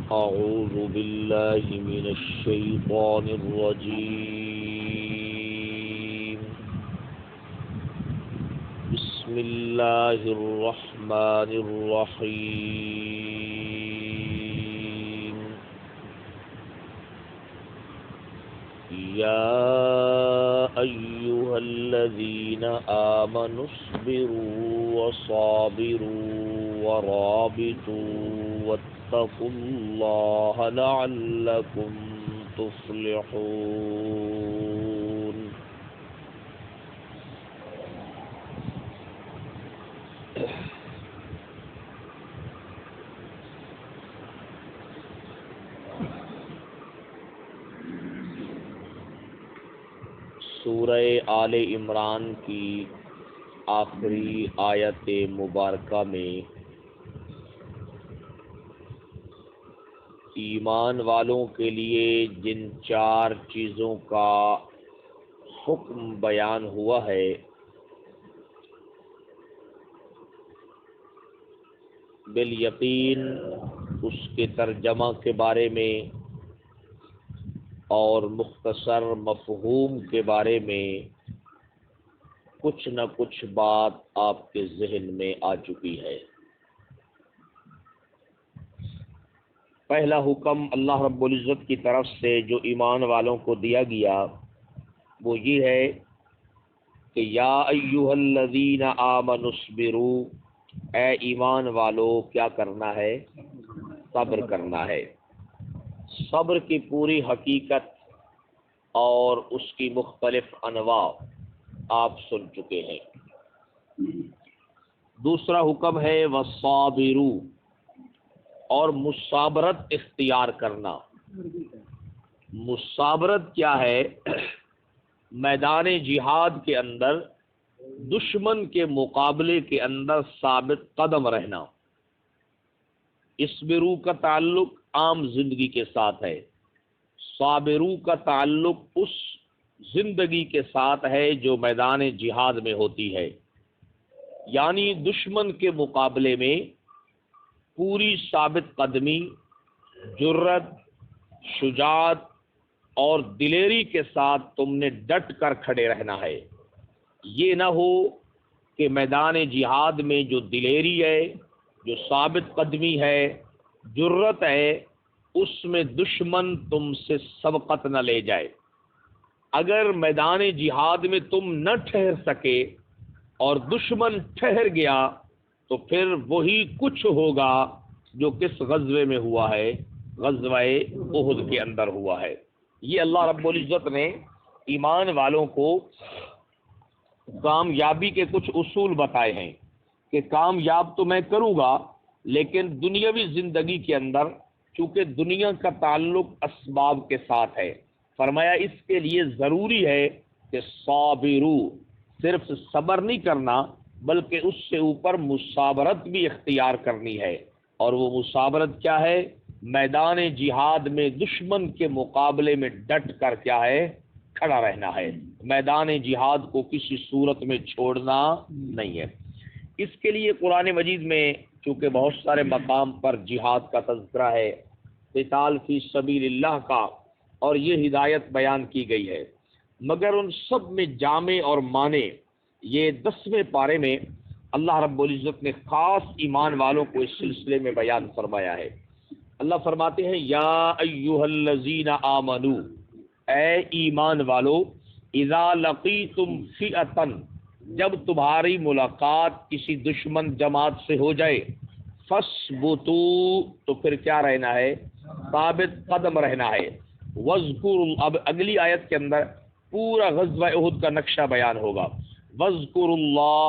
أعوذ بالله من الشيطان الرجيم. بسم الله الرحمن الرحيم. يا أيها الذين آمنوا اصبروا وصابروا ورابطوا واتقوا الله لعلكم تفلحون. سورہ آل عمران کی آخری آیت مبارکہ میں ایمان والوں کے لیے جن 4 چیزوں کا حکم بیان ہوا ہے، بالیقین اس کے ترجمہ کے بارے میں اور مختصر مفہوم کے بارے میں کچھ نہ کچھ بات آپ کے ذہن میں آ چکی ہے۔ پہلا حکم اللہ رب العزت کی طرف سے جو ایمان والوں کو دیا گیا وہ یہ ہے کہ یا ایھا الذین آمنوا اصبروا، اے ایمان والو کیا کرنا ہے؟ صبر کرنا ہے۔ صبر کی پوری حقیقت اور اس کی مختلف انواع آپ سن چکے ہیں۔ دوسرا حکم ہے وصابروا، اور مصابرت اختیار کرنا۔ مصابرت کیا ہے؟ میدان جہاد کے اندر دشمن کے مقابلے کے اندر ثابت قدم رہنا۔ اصبروا کا تعلق عام زندگی کے ساتھ ہے، صابروا کا تعلق اس زندگی کے ساتھ ہے جو میدان جہاد میں ہوتی ہے، یعنی دشمن کے مقابلے میں پوری ثابت قدمی، جرت، شجاعت اور دلیری کے ساتھ تم نے ڈٹ کر کھڑے رہنا ہے۔ یہ نہ ہو کہ میدان جہاد میں جو دلیری ہے، جو ثابت قدمی ہے، جرت ہے، اس میں دشمن تم سے سبقت نہ لے جائے۔ اگر میدان جہاد میں تم نہ ٹھہر سکے اور دشمن ٹھہر گیا تو پھر وہی کچھ ہوگا جو کس غزوے میں ہوا ہے؟ غزوہ احد کے اندر ہوا ہے۔ یہ اللہ رب العزت نے ایمان والوں کو کامیابی کے کچھ اصول بتائے ہیں کہ کامیاب تو میں کروں گا، لیکن دنیاوی زندگی کے اندر چونکہ دنیا کا تعلق اسباب کے ساتھ ہے، فرمایا اس کے لیے ضروری ہے کہ صابرو، صرف صبر نہیں کرنا بلکہ اس سے اوپر مصابرت بھی اختیار کرنی ہے۔ اور وہ مصابرت کیا ہے؟ میدان جہاد میں دشمن کے مقابلے میں ڈٹ کر کیا ہے؟ کھڑا رہنا ہے۔ میدان جہاد کو کسی صورت میں چھوڑنا نہیں ہے۔ اس کے لیے قرآن مجید میں چونکہ بہت سارے مقام پر جہاد کا تذکرہ ہے، قتال فی سبیل اللہ کا، اور یہ ہدایت بیان کی گئی ہے، مگر ان سب میں جامع اور مانع یہ 10ویں پارے میں اللہ رب العزت نے خاص ایمان والوں کو اس سلسلے میں بیان فرمایا ہے۔ اللہ فرماتے ہیں یا ایھا الذین آمنو، اے ایمان والو، اذا لقیتم فئۃ، جب تمہاری ملاقات کسی دشمن جماعت سے ہو جائے، فاثبتوا، تو پھر کیا رہنا ہے؟ ثابت قدم رہنا ہے۔ واذکروا، اب اگلی آیت کے اندر پورا غزوہ احد کا نقشہ بیان ہوگا۔ واذکروا اللہ،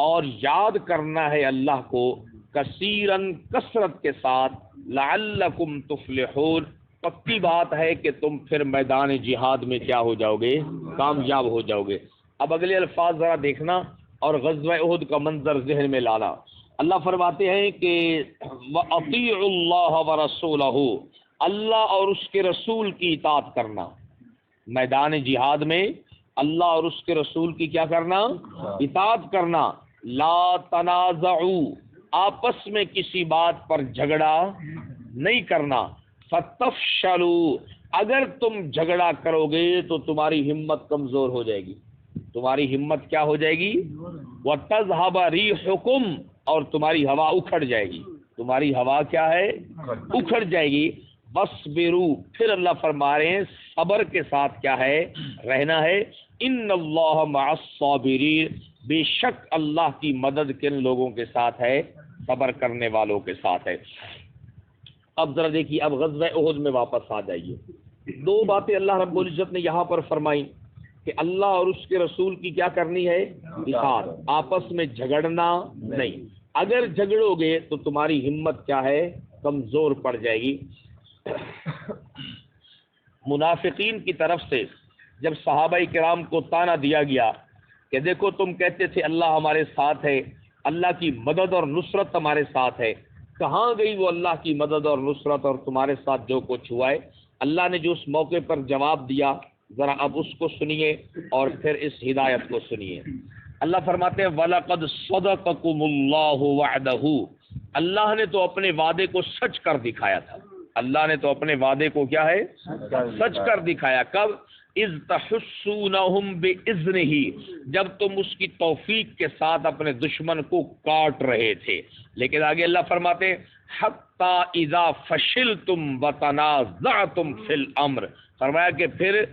اور یاد کرنا ہے اللہ کو، کثیراً، کثرت کے ساتھ، لعلکم تفلحون، پکی بات ہے کہ تم پھر میدان جہاد میں کیا ہو جاؤ گے؟ کامیاب ہو جاؤ گے۔ اب اگلے الفاظ ذرا دیکھنا اور غزوہ احد کا منظر ذہن میں لانا۔ اللہ فرماتے ہیں کہ وَأَطِيعُوا اللَّهَ وَرَسُولَهُ، اللہ اور اس کے رسول کی اطاعت کرنا۔ میدان جہاد میں اللہ اور اس کے رسول کی کیا کرنا؟ اطاعت کرنا۔ لا تنازعوا، آپس میں کسی بات پر جھگڑا نہیں کرنا. فتفشلوا، اگر تم جھگڑا کرو گے تو تمہاری ہمت کمزور ہو جائے گی. تمہاری ہمت کیا ہو جائے گی؟ وتذهب ريحكم، اور تمہاری ہوا اکھڑ جائے گی. تمہاری ہوا کیا ہے؟ اکھڑ جائے گی. وَاصْبِرُوا، پھر اللہ فرما رہے ہیں صبر کے ساتھ کیا ہے؟ رہنا ہے. ان اللہ مع الصابرین، بے شک اللہ کی مدد کن لوگوں کے ساتھ ہے؟ صبر کرنے والوں کے ساتھ ہے. اب ذرا دیکھیے، اب غزوہ احد میں واپس آ جائیے. دو باتیں اللہ رب العزت نے یہاں پر فرمائی کہ اللہ اور اس کے رسول کی کیا کرنی ہے؟ اطاعت. آپس میں جھگڑنا نہیں. اگر جھگڑو گے تو تمہاری ہمت کیا ہے؟ کمزور پڑ جائے گی. منافقین کی طرف سے جب صحابہ کرام کو طعنہ دیا گیا کہ دیکھو تم کہتے تھے اللہ ہمارے ساتھ ہے، اللہ کی مدد اور نصرت ہمارے ساتھ ہے، کہاں گئی وہ اللہ کی مدد اور نصرت اور تمہارے ساتھ جو کچھ ہوا ہے؟ اللہ نے جو اس موقع پر جواب دیا، ذرا اب اس کو سنیے اور پھر اس ہدایت کو سنیے. اللہ فرماتے ہیں وَلَقَدْ صَدَقَكُمُ اللَّهُ وَعْدَهُ، اللہ نے تو اپنے وعدے کو سچ کر دکھایا تھا. اللہ نے تو اپنے وعدے کو کیا ہے؟ سچ کر دکھایا. کب؟ اذ تحسونہم باذنہ، جب تم اس کی توفیق کے ساتھ اپنے دشمن کو کاٹ رہے تھے. لیکن آگے اللہ فرماتے حتی اذا فشلتم وتنازعتم فی الامر، فرمایا کہ پھر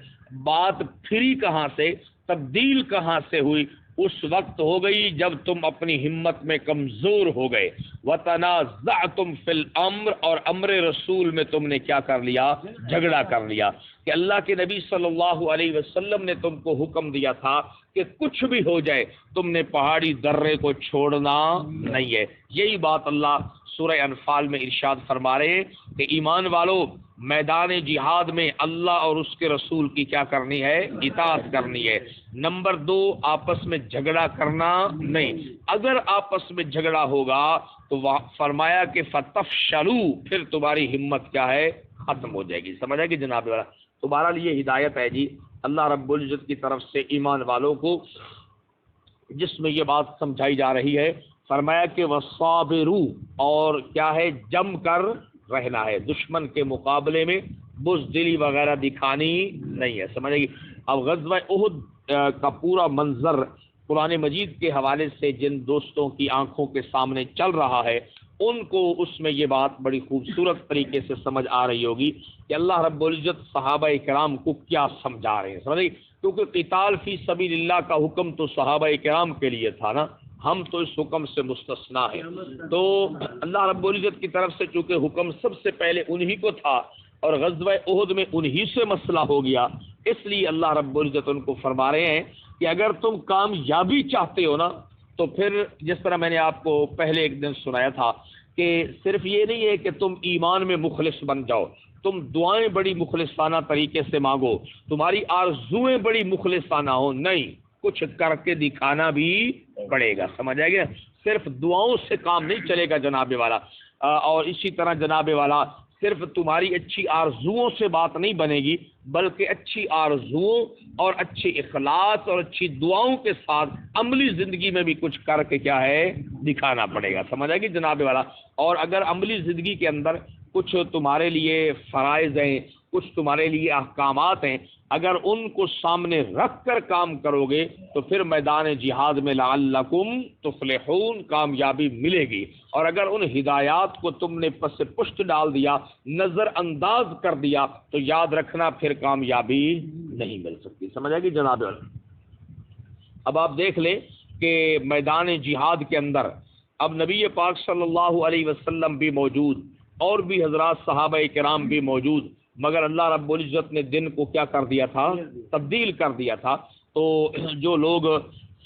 بات پھری کہاں سے، تبدیل کہاں سے ہوئی؟ اس وقت ہو گئی جب تم اپنی ہمت میں کمزور ہو گئے. وتنازعتم فی الامر، اور امر رسول میں تم نے کیا کر لیا؟ جھگڑا کر لیا. کہ اللہ کے نبی صلی اللہ علیہ وسلم نے تم کو حکم دیا تھا کہ کچھ بھی ہو جائے تم نے پہاڑی درے کو چھوڑنا نہیں ہے. یہی بات اللہ سورہ انفال میں ارشاد فرما رہے ہیں کہ ایمان والو، میدان جہاد میں اللہ اور اس کے رسول کی کیا کرنی ہے؟ اطاعت کرنی ہے. نمبر 2، آپس میں جھگڑا کرنا نہیں. اگر آپس میں جھگڑا ہوگا تو فرمایا کہ فتفشلوا، پھر تمہاری ہمت کیا ہے؟ ختم ہو جائے گی. سمجھا کہ جناب والا تمہارا لیے ہدایت ہے جی اللہ رب العزت کی طرف سے ایمان والوں کو، جس میں یہ بات سمجھائی جا رہی ہے. فرمایا کہ وَصَابِرُوا، اور کیا ہے؟ جم کر رہنا ہے. دشمن کے مقابلے میں بزدلی وغیرہ دکھانی نہیں ہے. سمجھے گی؟ اب غزوہ احد کا پورا منظر قرآن مجید کے حوالے سے جن دوستوں کی آنکھوں کے سامنے چل رہا ہے ان کو اس میں یہ بات بڑی خوبصورت طریقے سے سمجھ آ رہی ہوگی کہ اللہ رب العزت صحابہ کرام کو کیا سمجھا رہے ہیں. سمجھے؟ کیونکہ قتال فی سبیل اللہ کا حکم تو صحابہ کرام کے لیے تھا نا، ہم تو اس حکم سے مستثنا ہیں. تو اللہ رب العزت کی طرف سے چونکہ حکم سب سے پہلے انہی کو تھا اور غزوہ احد میں انہی سے مسئلہ ہو گیا، اس لیے اللہ رب العزت ان کو فرما رہے ہیں کہ اگر تم کامیابی چاہتے ہو نا تو پھر جس طرح میں نے آپ کو پہلے ایک دن سنایا تھا کہ صرف یہ نہیں ہے کہ تم ایمان میں مخلص بن جاؤ، تم دعائیں بڑی مخلصانہ طریقے سے مانگو، تمہاری آرزویں بڑی مخلصانہ ہو، نہیں، کچھ کر کے دکھانا بھی پڑے گا. سمجھ آئے گا؟ صرف دعاؤں سے کام نہیں چلے گا جناب والا. اور اسی طرح جناب والا صرف تمہاری اچھی آرزوؤں سے بات نہیں بنے گی، بلکہ اچھی آرزوؤں اور اچھی اخلاص اور اچھی دعاؤں کے ساتھ عملی زندگی میں بھی کچھ کر کے کیا ہے؟ دکھانا پڑے گا. سمجھ آئے گی جناب والا؟ اور اگر عملی زندگی کے اندر کچھ تمہارے لیے فرائض ہیں، کچھ تمہارے لیے احکامات ہیں، اگر ان کو سامنے رکھ کر کام کرو گے تو پھر میدان جہاد میں لعلکم تفلحون کامیابی ملے گی. اور اگر ان ہدایات کو تم نے پس پشت ڈال دیا، نظر انداز کر دیا، تو یاد رکھنا پھر کامیابی نہیں مل سکتی. سمجھ آئے گی جناب؟ اب آپ دیکھ لیں کہ میدان جہاد کے اندر اب نبی پاک صلی اللہ علیہ وسلم بھی موجود اور بھی حضرات صحابہ کرام بھی موجود، مگر اللہ رب العزت نے دن کو کیا کر دیا تھا؟ تبدیل کر دیا تھا. تو جو لوگ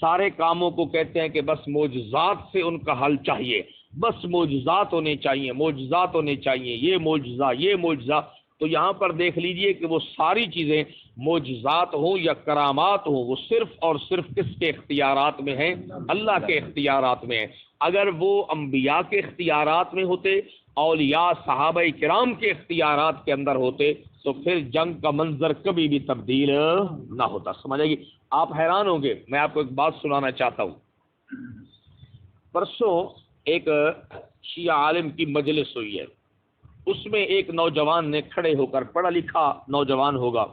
سارے کاموں کو کہتے ہیں کہ بس معجزات سے ان کا حل چاہیے، بس معجزات ہونے چاہیے، معجزات ہونے چاہیے، یہ معجزہ یہ معجزہ، تو یہاں پر دیکھ لیجئے کہ وہ ساری چیزیں معجزات ہوں یا کرامات ہوں، وہ صرف اور صرف کس کے اختیارات میں ہیں؟ اللہ کے اختیارات میں ہیں. اگر وہ انبیاء کے اختیارات میں ہوتے، اولیاء صحابہ کرام کے اختیارات کے اندر ہوتے، تو پھر جنگ کا منظر کبھی بھی تبدیل نہ ہوتا. سمجھے گی؟ آپ حیران ہوں گے، میں آپ کو ایک بات سنانا چاہتا ہوں. پرسوں ایک شیعہ عالم کی مجلس ہوئی ہے، اس میں ایک نوجوان نے کھڑے ہو کر، پڑھا لکھا نوجوان ہوگا،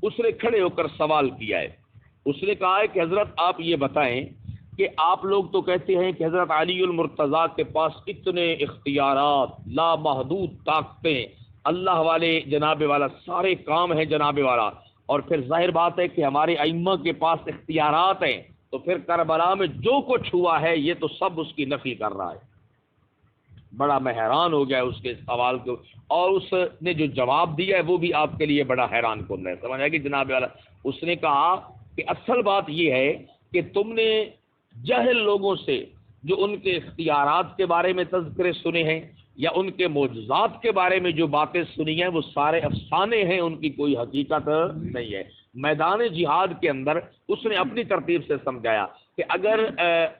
اس نے کھڑے ہو کر سوال کیا ہے. اس نے کہا ہے کہ حضرت آپ یہ بتائیں کہ آپ لوگ تو کہتے ہیں کہ حضرت علی المرتضیٰ کے پاس اتنے اختیارات، لامحدود طاقتیں، اللہ والے جناب والا سارے کام ہیں جناب والا، اور پھر ظاہر بات ہے کہ ہمارے ائمہ کے پاس اختیارات ہیں، تو پھر کربلا میں جو کچھ ہوا ہے یہ تو سب اس کی نفی کر رہا ہے. بڑا میں حیران ہو گیا اس کے سوال کو، اور اس نے جو جواب دیا ہے وہ بھی آپ کے لیے بڑا حیران کن ہے. سمجھ آئے کہ جناب والا اس نے کہا کہ اصل بات یہ ہے کہ تم نے جاہل لوگوں سے جو ان کے اختیارات کے بارے میں تذکرے سنے ہیں یا ان کے معجزات کے بارے میں جو باتیں سنی ہیں وہ سارے افسانے ہیں، ان کی کوئی حقیقت نہیں ہے. میدان جہاد کے اندر اس نے اپنی ترتیب سے سمجھایا کہ اگر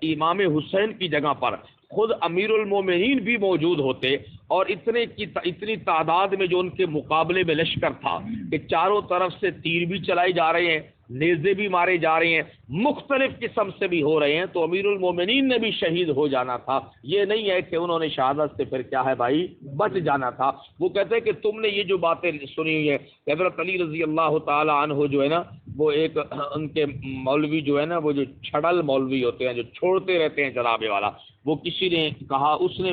امام حسین کی جگہ پر خود امیر المومنین بھی موجود ہوتے اور اتنی تعداد میں جو ان کے مقابلے میں لشکر تھا کہ چاروں طرف سے تیر بھی چلائے جا رہے ہیں، نیزے بھی مارے جا رہے ہیں، مختلف قسم سے بھی ہو رہے ہیں، تو امیر المومنین نے بھی شہید ہو جانا تھا. یہ نہیں ہے کہ انہوں نے شہادت سے پھر کیا ہے بھائی بچ جانا تھا. وہ کہتے ہیں کہ تم نے یہ جو باتیں سنی ہوئی ہے، حضرت علی رضی اللہ تعالی عنہ جو ہے نا، وہ ایک ان کے مولوی جو ہے نا، وہ جو چھڑل مولوی ہوتے ہیں جو چھوڑتے رہتے ہیں جناب والا، وہ کسی نے کہا، اس نے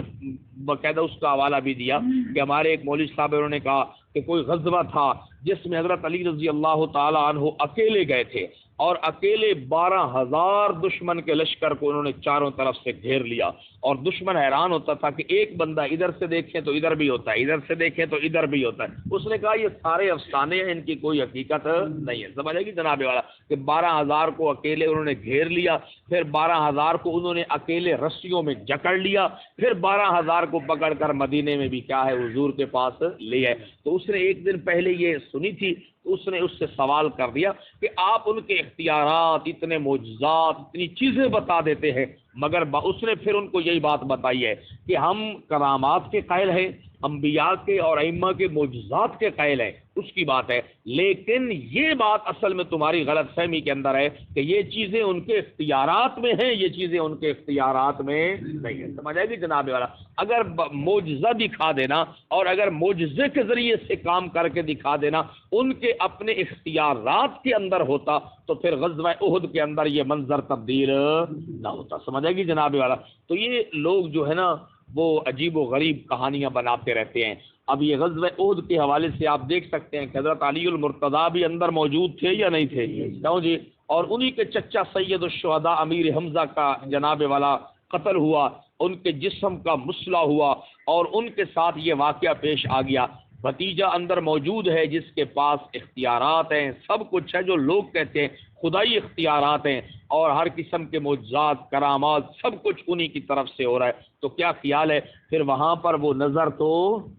باقاعدہ اس کا حوالہ بھی دیا کہ ہمارے ایک مولوی صاحب انہوں نے کہا کہ کوئی غزوہ تھا جس میں حضرت علی رضی اللہ تعالی عنہ اکیلے گئے تھے اور اکیلے 12,000 دشمن کے لشکر کو انہوں نے چاروں طرف سے گھیر لیا، اور دشمن حیران ہوتا تھا کہ ایک بندہ ادھر سے دیکھیں تو ادھر بھی ہوتا ہے، ادھر سے دیکھیں تو ادھر بھی ہوتا ہے. اس نے کہا یہ سارے افسانے ہیں، ان کی کوئی حقیقت نہیں ہے. سمجھ آئے گی جناب والا کہ 12,000 کو اکیلے انہوں نے گھیر لیا، پھر 12,000 کو انہوں نے اکیلے رسیوں میں جکڑ لیا، پھر 12,000 کو پکڑ کر مدینے میں بھی کیا ہے حضور کے پاس لے آئے. تو اس نے ایک دن پہلے یہ سنی تھی، اس نے اس سے سوال کر دیا کہ آپ ان کے اختیارات، اتنے معجزات، اتنی چیزیں بتا دیتے ہیں، مگر اس نے پھر ان کو یہی بات بتائی ہے کہ ہم کرامات کے قائل ہیں، انبیاء کے اور ائمہ کے معجزات کے قائل ہیں، اس کی بات ہے، لیکن یہ بات اصل میں تمہاری غلط فہمی کے اندر ہے کہ یہ چیزیں ان کے اختیارات میں ہیں، یہ چیزیں ان کے اختیارات میں نہیں ہیں. سمجھ آئے گی جناب والا؟ اگر معجزہ دکھا دینا اور اگر معجزے کے ذریعے سے کام کر کے دکھا دینا ان کے اپنے اختیارات کے اندر ہوتا تو پھر غزوہ احد کے اندر یہ منظر تبدیل نہ ہوتا. سمجھ آئے گی جناب والا؟ تو یہ لوگ جو ہے نا وہ عجیب و غریب کہانیاں بناتے رہتے ہیں. اب یہ غزوہ احد کے حوالے سے آپ دیکھ سکتے ہیں کہ حضرت علی المرتضیٰ بھی اندر موجود تھے یا نہیں تھے؟ کیوں جی؟ اور انہی کے چچا سید الشہداء امیر حمزہ کا جناب والا قتل ہوا، ان کے جسم کا مسئلہ ہوا اور ان کے ساتھ یہ واقعہ پیش آ گیا. بھتیجا اندر موجود ہے جس کے پاس اختیارات ہیں، سب کچھ ہے، جو لوگ کہتے ہیں خدائی اختیارات ہیں اور ہر قسم کے معجزات، کرامات، سب کچھ انہی کی طرف سے ہو رہا ہے. تو کیا خیال ہے پھر وہاں پر وہ نظر تو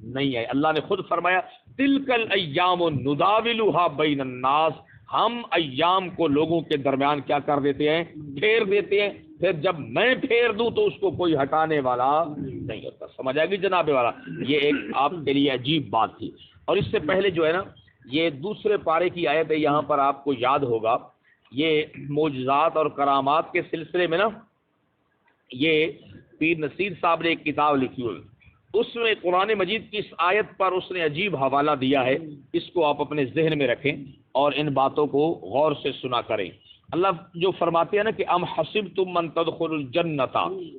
نہیں ہے؟ اللہ نے خود فرمایا تلک الایام نداولها بین الناس، ہم ایام کو لوگوں کے درمیان کیا کر دیتے ہیں؟ پھیر دیتے ہیں. پھر جب میں پھیر دوں تو اس کو کوئی ہٹانے والا نہیں ہوتا. سمجھ آئے گی جناب والا؟ یہ ایک آپ کے لیے عجیب بات تھی. اور اس سے پہلے جو ہے نا یہ دوسرے پارے کی آیت ہے، یہاں پر آپ کو یاد ہوگا یہ معجزات اور کرامات کے سلسلے میں نا یہ پیر نصیر صاحب نے ایک کتاب لکھی ہوئی، اس میں قرآن مجید کی اس آیت پر اس نے عجیب حوالہ دیا ہے. اس کو آپ اپنے ذہن میں رکھیں اور ان باتوں کو غور سے سنا کریں. اللہ جو فرماتے ہیں نا کہ ام حسبتم من تدخلوا الجنۃ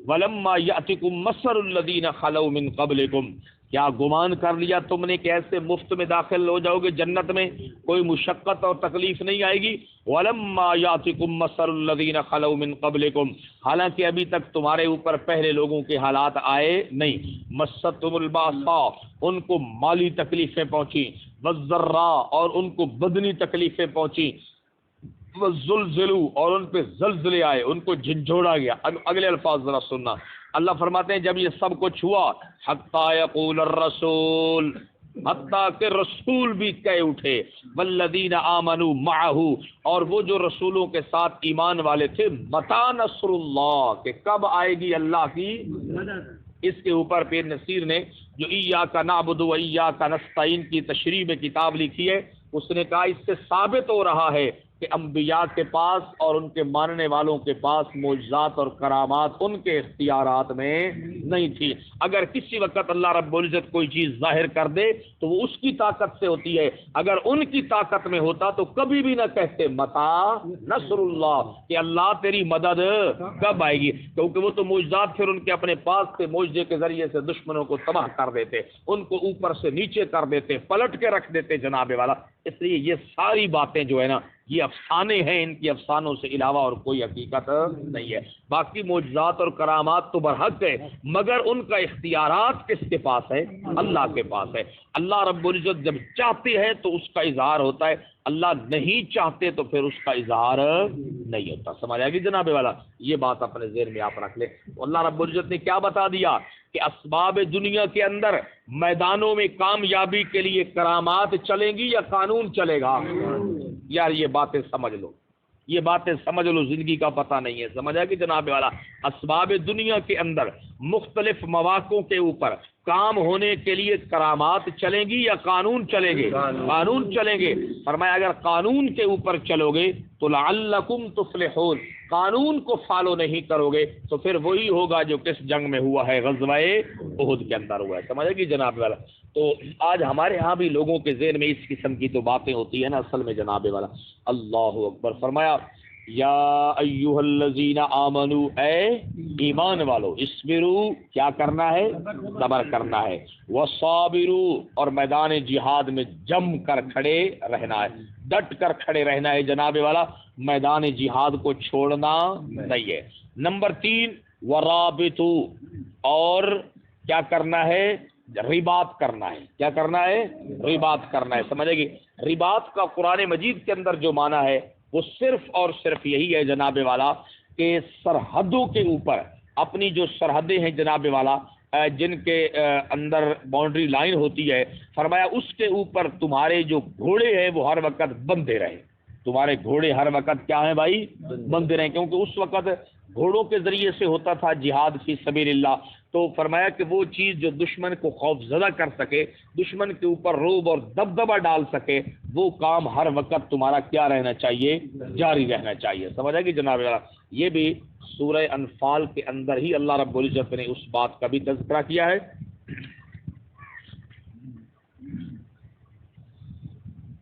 ولما یأتکم مثل الذین خلوا من قبلکم، کیا گمان کر لیا تم نے کہ ایسے مفت میں داخل ہو جاؤ گے جنت میں، کوئی مشقت اور تکلیف نہیں آئے گی. ولما یأتکم مثل الذین خلوا من قبلکم، حالانکہ ابھی تک تمہارے اوپر پہلے لوگوں کے حالات آئے نہیں. مستهم الباساء، ان کو مالی تکلیفیں پہنچی، والضراء، اور ان کو بدنی تکلیفیں پہنچی، والزلزلوا، اور ان پہ زلزلے آئے، ان کو جھنجھوڑا گیا. اب اگلے الفاظ ذرا سننا. اللہ فرماتے ہیں جب یہ سب کچھ ہوا، حتی یقول الرسول، حتیٰ کہ رسول بھی کہہ اٹھے، والذین آمنوا معہ، اور وہ جو رسولوں کے ساتھ ایمان والے تھے، متی نصر اللہ، کہ کب آئے گی اللہ کی مدد. اس کے اوپر پیر نصیر نے جو ایاک نعبد و ایاک نستعین کی تشریح میں کتاب لکھی ہے، اس نے کہا اس سے ثابت ہو رہا ہے کہ انبیاء کے پاس اور ان کے ماننے والوں کے پاس معجزات اور کرامات ان کے اختیارات میں نہیں تھی۔ اگر کسی وقت اللہ رب العزت کوئی چیز ظاہر کر دے تو وہ اس کی طاقت سے ہوتی ہے، اگر ان کی طاقت میں ہوتا تو کبھی بھی نہ کہتے متا نصر اللہ، کہ اللہ تیری مدد کب آئے گی، کیونکہ وہ تو معجزات پھر ان کے اپنے پاس سے معجزے کے ذریعے سے دشمنوں کو تباہ کر دیتے، ان کو اوپر سے نیچے کر دیتے، پلٹ کے رکھ دیتے جناب والا۔ اس لیے یہ ساری باتیں جو ہے نا یہ افسانے ہیں، ان کی افسانوں سے علاوہ اور کوئی حقیقت نہیں ہے۔ باقی معجزات اور کرامات تو برحق ہے، مگر ان کا اختیارات کس کے پاس ہے؟ اللہ کے پاس ہے۔ اللہ رب العزت جب چاہتے ہیں تو اس کا اظہار ہوتا ہے، اللہ نہیں چاہتے تو پھر اس کا اظہار نہیں ہوتا۔ سمجھ آئے گی جناب والا؟ یہ بات اپنے ذہن میں آپ رکھ لیں۔ اللہ رب العزت نے کیا بتا دیا کہ اسباب دنیا کے اندر میدانوں میں کامیابی کے لیے کرامات چلیں گی یا قانون چلے گا؟ یار یہ باتیں سمجھ لو، یہ باتیں سمجھ لو، زندگی کا پتہ نہیں ہے۔ سمجھ آئے گی جناب والا؟ اسباب دنیا کے اندر مختلف مواقعوں کے اوپر کام ہونے کے لیے کرامات چلیں گی یا قانون چلیں گے؟ قانون چلیں گے۔ فرمایا اگر قانون کے اوپر چلو گے تو لعلکم تفلحون، قانون کو فالو نہیں کرو گے تو پھر وہی ہوگا جو کس جنگ میں ہوا ہے، غزوہ احد کے اندر ہوا ہے۔ سمجھ گی جناب والا؟ تو آج ہمارے ہاں بھی لوگوں کے ذہن میں اس قسم کی تو باتیں ہوتی ہیں نا اصل میں جناب والا۔ اللہ اکبر۔ فرمایا یا ایھا الذین آمنوا، اے ایمان والو، اسبروا، کیا کرنا ہے؟ صبر کرنا ہے، وصابروا، اور میدان جہاد میں جم کر کھڑے رہنا ہے، ڈٹ کر کھڑے رہنا ہے جناب والا، میدان جہاد کو چھوڑنا نہیں ہے۔ نمبر 3 ورابطوا، اور کیا کرنا ہے؟ رباط کرنا ہے۔ کیا کرنا ہے؟ رباط کرنا ہے۔ سمجھے گی؟ رباط کا قرآن مجید کے اندر جو معنی ہے وہ صرف اور صرف یہی ہے جناب والا کہ سرحدوں کے اوپر اپنی جو سرحدیں ہیں جناب والا، جن کے اندر باؤنڈری لائن ہوتی ہے، فرمایا اس کے اوپر تمہارے جو گھوڑے ہیں وہ ہر وقت بندھے رہیں۔ تمہارے گھوڑے ہر وقت کیا ہیں بھائی؟ بندھے رہیں، کیونکہ اس وقت گھوڑوں کے ذریعے سے ہوتا تھا جہاد فی سبیل اللہ۔ تو فرمایا کہ وہ چیز جو دشمن کو خوف زدہ کر سکے، دشمن کے اوپر رعب اور دبدبہ ڈال سکے، وہ کام ہر وقت تمہارا کیا رہنا چاہیے؟ جاری رہنا چاہیے۔ سمجھ آئے گی جناب؟ یہ بھی سورہ انفال کے اندر ہی اللہ رب العزت نے اس بات کا بھی تذکرہ کیا ہے۔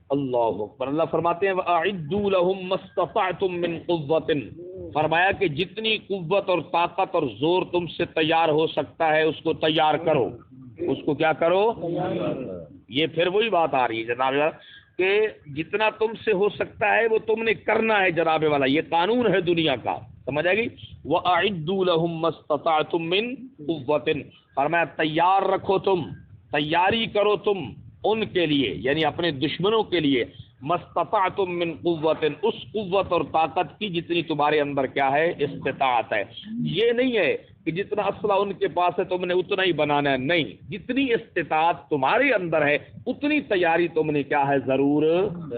اللہ اکبر۔ اللہ فرماتے ہیں وَأَعِدُّوا لَهُم مَّا اسْتَطَعْتُم مِّن قُوَّةٍ، فرمایا کہ جتنی قوت اور طاقت اور زور تم سے تیار ہو سکتا ہے اس کو تیار کرو، اس کو کیا کرو؟ یہ پھر وہی بات آ رہی ہے جناب کہ جتنا تم سے ہو سکتا ہے وہ تم نے کرنا ہے جناب والا، یہ قانون ہے دنیا کا۔ سمجھ آئے گی؟ وَأَعِدُّوا لَهُم مَّا اسْتَطَعْتُم مِّن قُوَّةٍ، فرمایا تیار رکھو، تم تیاری کرو تم ان کے لیے، یعنی اپنے دشمنوں کے لیے، مستطعتم من قوت، اس قوت اور طاقت کی جتنی تمہارے اندر کیا ہے؟ استطاعت ہے۔ یہ نہیں ہے کہ جتنا اسلحہ ان کے پاس ہے تم نے اتنا ہی بنانا ہے، نہیں، جتنی استطاعت تمہارے اندر ہے اتنی تیاری تم نے کیا ہے؟ ضرور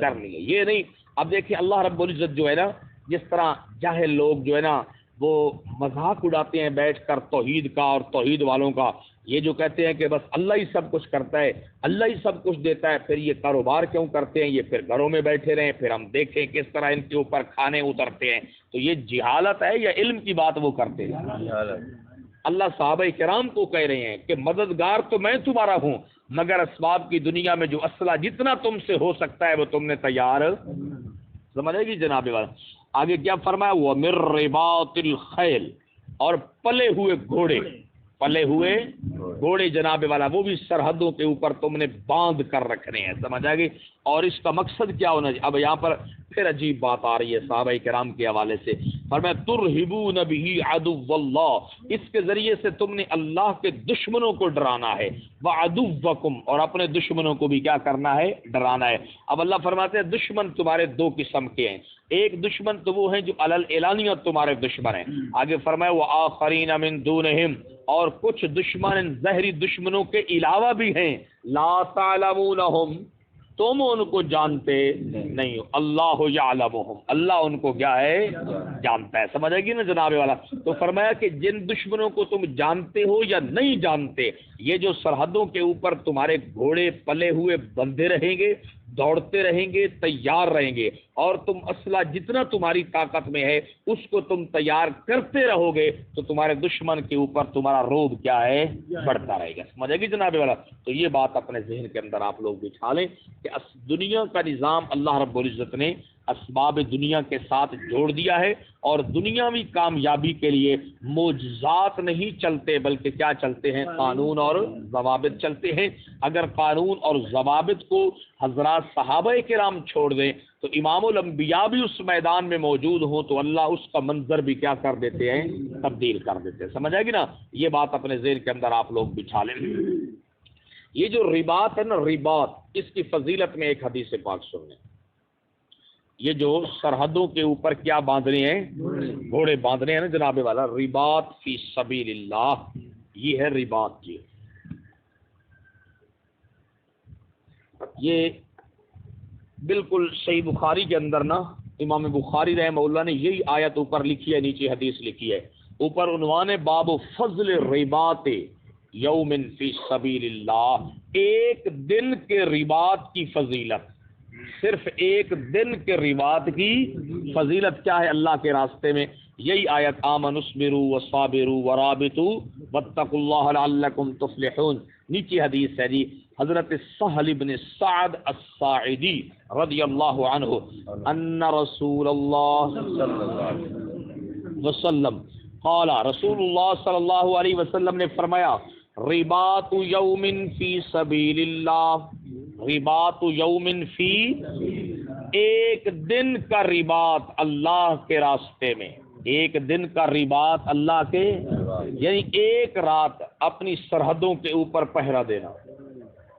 کرنی ہے۔ یہ نہیں، اب دیکھیں اللہ رب العزت جو ہے نا، جس طرح جاہل لوگ جو ہے نا وہ مذاق اڑاتے ہیں بیٹھ کر توحید کا اور توحید والوں کا، یہ جو کہتے ہیں کہ بس اللہ ہی سب کچھ کرتا ہے، اللہ ہی سب کچھ دیتا ہے، پھر یہ کاروبار کیوں کرتے ہیں؟ یہ پھر گھروں میں بیٹھے رہیں، پھر ہم دیکھیں کس طرح ان کے اوپر کھانے اترتے ہیں۔ تو یہ جہالت ہے یا علم کی بات وہ کرتے ہیں؟ اللہ صحابہ کرام کو کہہ رہے ہیں کہ مددگار تو میں تمہارا ہوں، مگر اسباب کی دنیا میں جو اسلحہ جتنا تم سے ہو سکتا ہے وہ تم نے تیار، سمجھے گی جناب والا؟ آگے کیا فرمایا؟ وَمِن رِّبَاطِ الْخَيْلِ، اور پلے ہوئے گھوڑے، پلے ہوئے گھوڑے جناب والا وہ بھی سرحدوں کے اوپر تم نے باندھ کر رکھنے ہیں۔ سمجھ آ گئی؟ اور اس کا مقصد کیا ہونا چاہیے؟ اب یہاں پر پھر عجیب بات آ رہی ہے صحابہ کرام کے حوالے سے، فرمایا ترہبون بہ عدو اللہ، اس کے ذریعے سے تم نے اللہ کے دشمنوں کو ڈرانا ہے، وعدوکم، اور اپنے دشمنوں کو بھی کیا کرنا ہے؟ ڈرانا ہے۔ اب اللہ فرماتے ہیں دشمن تمہارے دو قسم کے ہیں، ایک دشمن تو وہ ہیں جو علل اعلانیہ تمہارے دشمن ہیں، آگے فرمایا وآخرین من دونہم، اور کچھ دشمن ظاہری دشمنوں کے علاوہ بھی ہیں، لا تعلمونہم، تم ان کو جانتے نہیں ہو، اللہ یعلمہم، اللہ ان کو کیا ہے؟ جانتا ہے۔ سمجھ آئے گی نا جناب والا؟ تو فرمایا کہ جن دشمنوں کو تم جانتے ہو یا نہیں جانتے، یہ جو سرحدوں کے اوپر تمہارے گھوڑے پلے ہوئے بندھے رہیں گے، دوڑتے رہیں گے، تیار رہیں گے، اور تم اسلحہ جتنا تمہاری طاقت میں ہے اس کو تم تیار کرتے رہو گے تو تمہارے دشمن کے اوپر تمہارا روب کیا ہے، بڑھتا رہے گا. سمجھے گی جناب والا؟ تو یہ بات اپنے ذہن کے اندر آپ لوگ بٹھا لیں کہ دنیا کا نظام اللہ رب العزت نے اسباب دنیا کے ساتھ جوڑ دیا ہے، اور دنیاوی کامیابی کے لیے معجزات نہیں چلتے بلکہ کیا چلتے ہیں، قانون اور ضوابط چلتے ہیں. اگر قانون اور ضوابط کو حضرات صحابہ کرام چھوڑ دیں تو امام الانبیاء بھی اس میدان میں موجود ہوں تو اللہ اس کا منظر بھی کیا کر دیتے ہیں، تبدیل کر دیتے ہیں. سمجھ آئے گی نا؟ یہ بات اپنے ذہن کے اندر آپ لوگ بچھا لیں. یہ جو رباط ہے نا، رباط، اس کی فضیلت میں ایک حدیث پاک سن لیں. یہ جو سرحدوں کے اوپر کیا باندھنے ہیں، گھوڑے باندھنے ہیں نا جناب والا، رباط فی سبیل اللہ، یہ ہے رباط. یہ بالکل صحیح بخاری کے اندر نا، امام بخاری رحمہ اللہ نے یہی آیت اوپر لکھی ہے، نیچے حدیث لکھی ہے. اوپر عنوان باب فضل رباط یوم فی سبیل اللہ، ایک دن کے رباط کی فضیلت. صرف ایک دن کے رباط کی فضیلت کیا ہے اللہ کے راستے میں؟ یہی آیت آمنوا اصبروا وصابروا ورابطوا واتقوا اللہ لعلکم تفلحون. نیچے حدیث ہے جی، حضرت سہل بن سعد الساعدی رضی اللہ عنہ ان رسول اللہ صلی اللہ علیہ وسلم قال، رسول اللہ صلی اللہ علیہ وسلم نے فرمایا، رباط یوم فی سبیل اللہ، رباط یوم فی، ایک دن کا رباط اللہ کے راستے میں، ایک دن کا رباط اللہ کے، یعنی ایک رات اپنی سرحدوں کے اوپر پہرا دینا.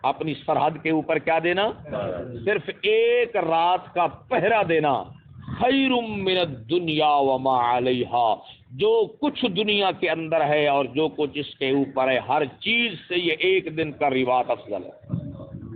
اپنی سرحد کے اوپر کیا دینا؟ صرف ایک رات کا پہرا دینا. خیر من الدنیا وما علیہا، جو کچھ دنیا کے اندر ہے اور جو کچھ اس کے اوپر ہے، ہر چیز سے یہ ایک دن کا رباط افضل ہے.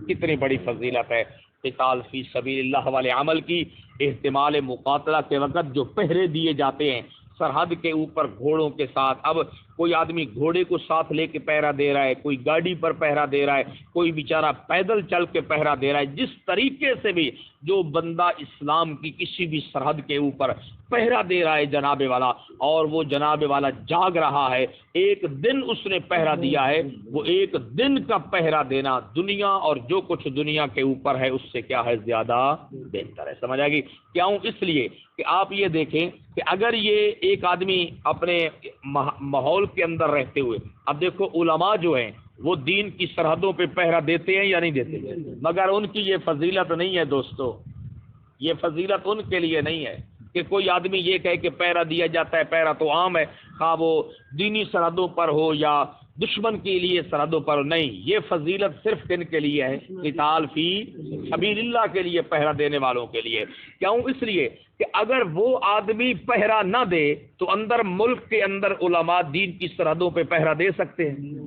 کتنی بڑی فضیلت ہے قتال فی سبیل اللہ والے عمل کی. احتمال مقاتلہ کے وقت جو پہرے دیے جاتے ہیں سرحد کے اوپر گھوڑوں کے ساتھ، اب کوئی آدمی گھوڑے کو ساتھ لے کے پہرا دے رہا ہے، کوئی گاڑی پر پہرا دے رہا ہے، کوئی بیچارہ پیدل چل کے پہرا دے رہا ہے. جس طریقے سے بھی جو بندہ اسلام کی کسی بھی سرحد کے اوپر پہرا دے رہا ہے جناب والا، اور وہ جناب والا جاگ رہا ہے، ایک دن اس نے پہرا دیا ہے، وہ ایک دن کا پہرا دینا دنیا اور جو کچھ دنیا کے اوپر ہے اس سے کیا ہے، زیادہ بہتر ہے. سمجھ آئے گی؟ کیوں؟ اس لیے کہ آپ یہ دیکھیں کہ اگر یہ ایک آدمی اپنے ماحول کے اندر رہتے ہوئے، اب دیکھو علماء جو ہیں وہ دین کی سرحدوں پہ پہرا دیتے ہیں یا نہیں دیتے، مگر ان کی یہ فضیلت نہیں ہے دوستو. یہ فضیلت ان کے لیے نہیں ہے کہ کوئی آدمی یہ کہے کہ پہرا دیا جاتا ہے. پہرا تو عام ہے، خواہ وہ دینی سرحدوں پر ہو یا دشمن کے لیے سرحدوں پر. نہیں، یہ فضیلت صرف کن کے لیے ہے؟ قتال فی سبیل اللہ کے لیے، پہرا دینے والوں کے لیے. کیوں؟ اس لیے کہ اگر وہ آدمی پہرا نہ دے تو اندر ملک کے اندر علماء دین کی سرحدوں پہ پہرا دے سکتے ہیں.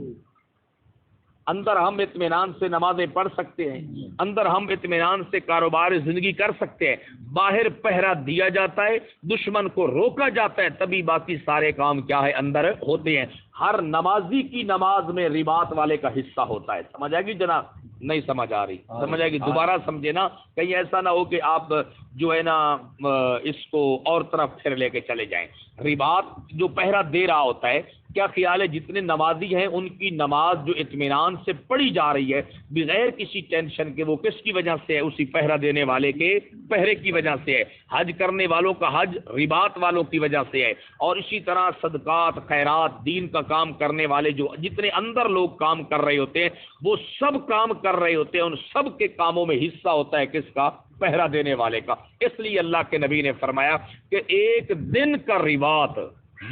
اندر ہم اطمینان سے نمازیں پڑھ سکتے ہیں، اندر ہم اطمینان سے کاروبار زندگی کر سکتے ہیں. باہر پہرا دیا جاتا ہے، دشمن کو روکا جاتا ہے، تبھی باقی سارے کام کیا ہے، اندر ہوتے ہیں. ہر نمازی کی نماز میں رباط والے کا حصہ ہوتا ہے. سمجھ آئے گی جناب؟ نہیں سمجھ آ رہی؟ سمجھ آئے گی؟ دوبارہ سمجھے نا، کہیں ایسا نہ ہو کہ آپ جو ہے نا اس کو اور طرف پھر لے کے چلے جائیں. رباط جو پہرا دے رہا ہوتا ہے، کیا خیال ہے جتنے نمازی ہیں ان کی نماز جو اطمینان سے پڑھی جا رہی ہے بغیر کسی ٹینشن کے، وہ کس کی وجہ سے ہے؟ اسی پہرا دینے والے کے پہرے کی وجہ سے ہے. حج کرنے والوں کا حج رباط والوں کی وجہ سے ہے. اور اسی طرح صدقات، خیرات، دین کا کام کرنے والے جو جتنے اندر لوگ کام کر رہے ہوتے ہیں وہ سب کام کر رہے ہوتے ہیں، ان سب کے کاموں میں حصہ ہوتا ہے کس کا؟ پہرا دینے والے کا. اس لیے اللہ کے نبی نے فرمایا کہ ایک دن کا رباط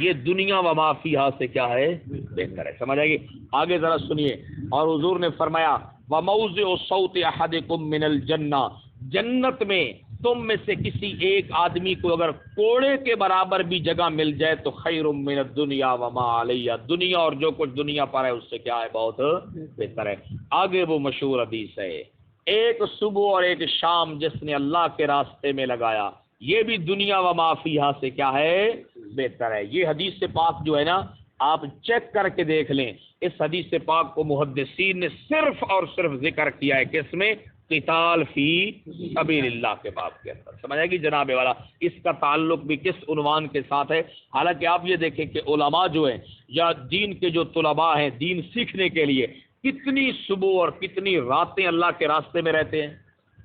یہ دنیا و ما فیہا سے کیا ہے؟ بہتر ہے. سمجھ آئے گی؟ آگے ذرا سنیے. اور حضور نے فرمایا وَمَوْضِعُ صَوْتِ أَحَدِكُم مِّنَ الْجَنَّةِ، جنت میں تم میں سے کسی ایک آدمی کو اگر کوڑے کے برابر بھی جگہ مل جائے تو خیر من الدنیا وما علیہ، دنیا اور جو کچھ دنیا پر ہے اس سے کیا ہے؟ بہت بہتر ہے. آگے وہ مشہور حدیث ہے، ایک صبح اور ایک شام جس نے اللہ کے راستے میں لگایا یہ بھی دنیا و ما فیہا سے کیا ہے؟ بہتر ہے. یہ حدیث پاک جو ہے نا آپ چیک کر کے دیکھ لیں، اس حدیث پاک کو محدثین نے صرف اور صرف ذکر کیا ہے کس میں؟ قتال فی سبیل اللہ کے باب کے اندر، سمجھ آئے گی جناب والا؟ اس کا تعلق بھی کس عنوان کے ساتھ ہے؟ حالانکہ آپ یہ دیکھیں کہ علماء جو ہیں یا دین کے جو طلباء ہیں، دین سیکھنے کے لیے کتنی صبح اور کتنی راتیں اللہ کے راستے میں رہتے ہیں،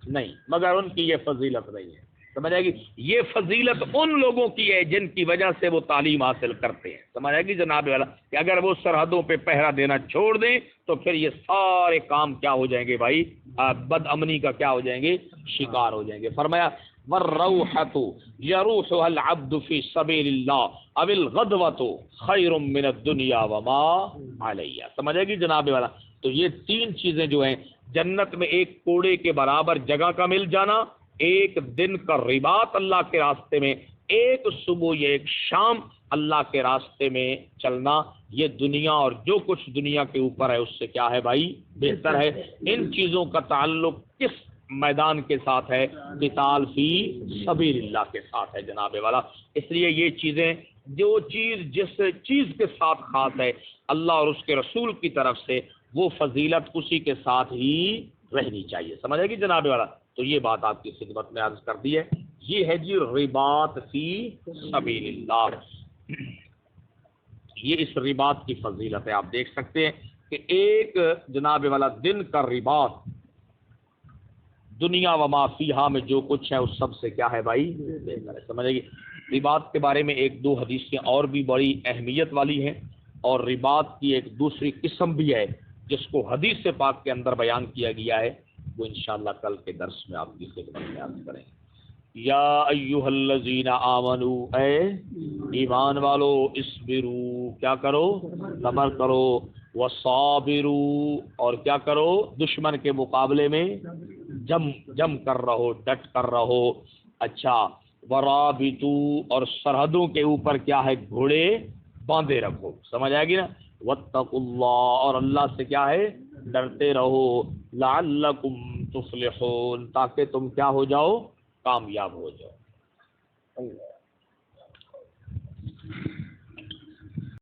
نہیں، مگر ان کی یہ فضیلت نہیں ہے، سمجھ آئے گی؟ یہ فضیلت ان لوگوں کی ہے جن کی وجہ سے وہ تعلیم حاصل کرتے ہیں، سمجھ آئے گی جناب والا؟ کہ اگر وہ سرحدوں پہ پہرا دینا چھوڑ دیں تو پھر یہ سارے کام کیا ہو جائیں گے بھائی؟ بد امنی کا کیا ہو جائیں گے؟ شکار ہو جائیں گے۔ فرمایا والروحۃ یروحها العبد فی سبیل اللہ او الغدوۃ خیر من الدنیا وما علیہ، سمجھ آئے گی جناب والا؟ تو یہ تین چیزیں جو ہیں، جنت میں ایک کوڑے کے برابر جگہ کا مل جانا، ایک دن کا رباط اللہ کے راستے میں، ایک صبح یا ایک شام اللہ کے راستے میں چلنا، یہ دنیا اور جو کچھ دنیا کے اوپر ہے اس سے کیا ہے بھائی؟ بہتر ہے۔ ان چیزوں کا تعلق کس میدان کے ساتھ ہے؟ قتال فی سبیل اللہ کے ساتھ ہے جناب والا۔ اس لیے یہ چیزیں، جو چیز جس چیز کے ساتھ خاص ہے اللہ اور اس کے رسول کی طرف سے، وہ فضیلت اسی کے ساتھ ہی رہنی چاہیے، سمجھ آئے گی جناب والا؟ تو یہ بات آپ کی خدمت میں عرض کر دی ہے۔ یہ ہے جی رباط فی سبیل اللہ، یہ اس رباط کی فضیلت ہے۔ آپ دیکھ سکتے ہیں کہ ایک جناب والا دن کا رباط دنیا و ما فیہا میں جو کچھ ہے اس سب سے کیا ہے بھائی؟ بہتر ہے، سمجھ گئے؟ رباط کے بارے میں ایک دو حدیثیں اور بھی بڑی اہمیت والی ہیں، اور رباط کی ایک دوسری قسم بھی ہے جس کو حدیث پاک کے اندر بیان کیا گیا ہے، وہ انشاءاللہ کل کے درس میں آپ کی خدمت میں عرض کریں گے۔ یا ایھا الذین آمنوا، اے ایمان والو، اسبروا، کیا کرو؟ صبر کرو، وصابروا، اور کیا کرو؟ دشمن کے مقابلے میں جم کر رہو، ڈٹ کر رہو۔ اچھا، ورابطوا، اور سرحدوں کے اوپر کیا ہے؟ گھوڑے باندھے رکھو، سمجھ آئے گی نا؟ واتقوا اللہ، اور اللہ سے کیا ہے؟ ڈرتے رہو، لعلکم تفلحون، تاکہ تم کیا ہو جاؤ؟ کامیاب ہو جاؤ۔